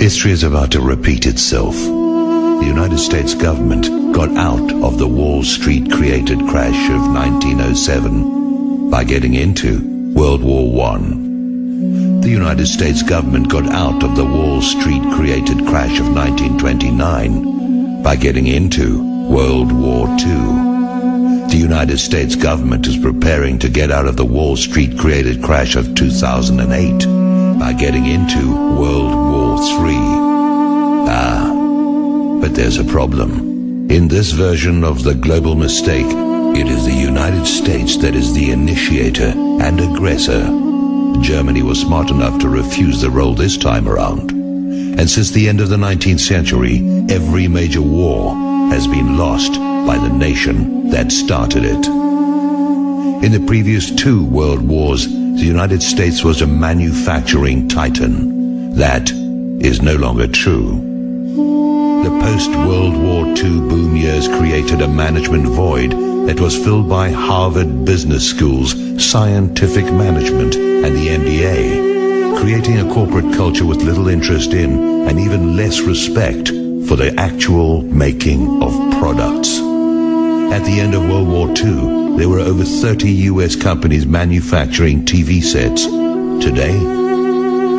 History is about to repeat itself. The United States government got out of the Wall Street created crash of 1907 by getting into World War I. The United States government got out of the Wall Street created crash of 1929 by getting into World War II. The United States government is preparing to get out of the Wall Street created crash of 2008 by getting into World War III. But there's a problem. In this version of the global mistake, it is the United States that is the initiator and aggressor. Germany was smart enough to refuse the role this time around. And since the end of the 19th century, every major war has been lost by the nation that started it. In the previous 2 world wars, the United States was a manufacturing titan. That is no longer true. The post-World War II boom years created a management void that was filled by Harvard Business School's scientific management and the MBA, creating a corporate culture with little interest in and even less respect for the actual making of products. At the end of World War II, there were over 30 US companies manufacturing TV sets. Today,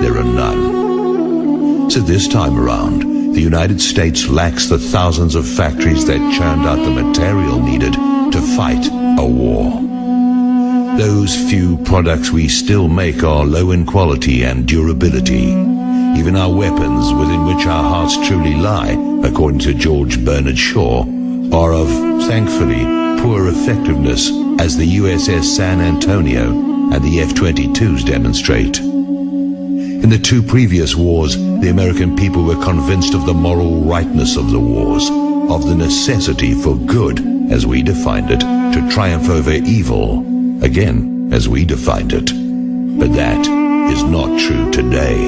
there are none. So this time around, the United States lacks the thousands of factories that churned out the material needed to fight a war. Those few products we still make are low in quality and durability. Even our weapons, within which our hearts truly lie, according to George Bernard Shaw, are of, thankfully, poor effectiveness, as the USS San Antonio and the F-22s demonstrate. In the 2 previous wars, the American people were convinced of the moral rightness of the wars, of the necessity for good, as we defined it, to triumph over evil, again, as we defined it. But that is not true today.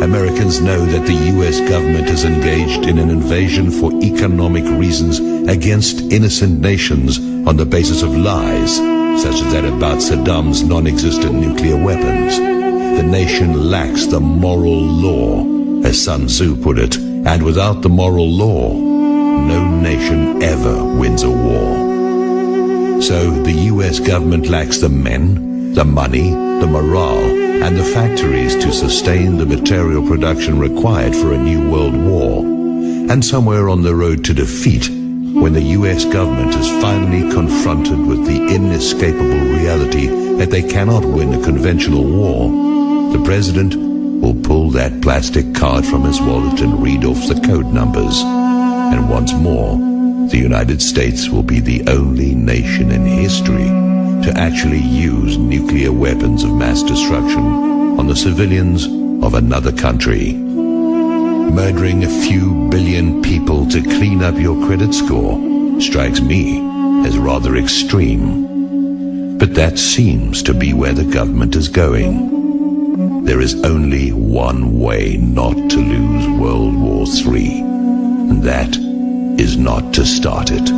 Americans know that the US government is engaged in an invasion for economic reasons against innocent nations on the basis of lies, such as that about Saddam's non-existent nuclear weapons. The nation lacks the moral law, as Sun Tzu put it, and without the moral law, no nation ever wins a war. So the US government lacks the men, the money, the morale, and the factories to sustain the material production required for a new world war. And somewhere on the road to defeat, when the US government is finally confronted with the inescapable reality that they cannot win a conventional war, the president will pull that plastic card from his wallet and read off the code numbers. And once more, the United States will be the only nation in history to actually use nuclear weapons of mass destruction on the civilians of another country. Murdering a few billion people to clean up your credit score strikes me as rather extreme. But that seems to be where the government is going. There is only one way not to lose World War III, and that is not to start it.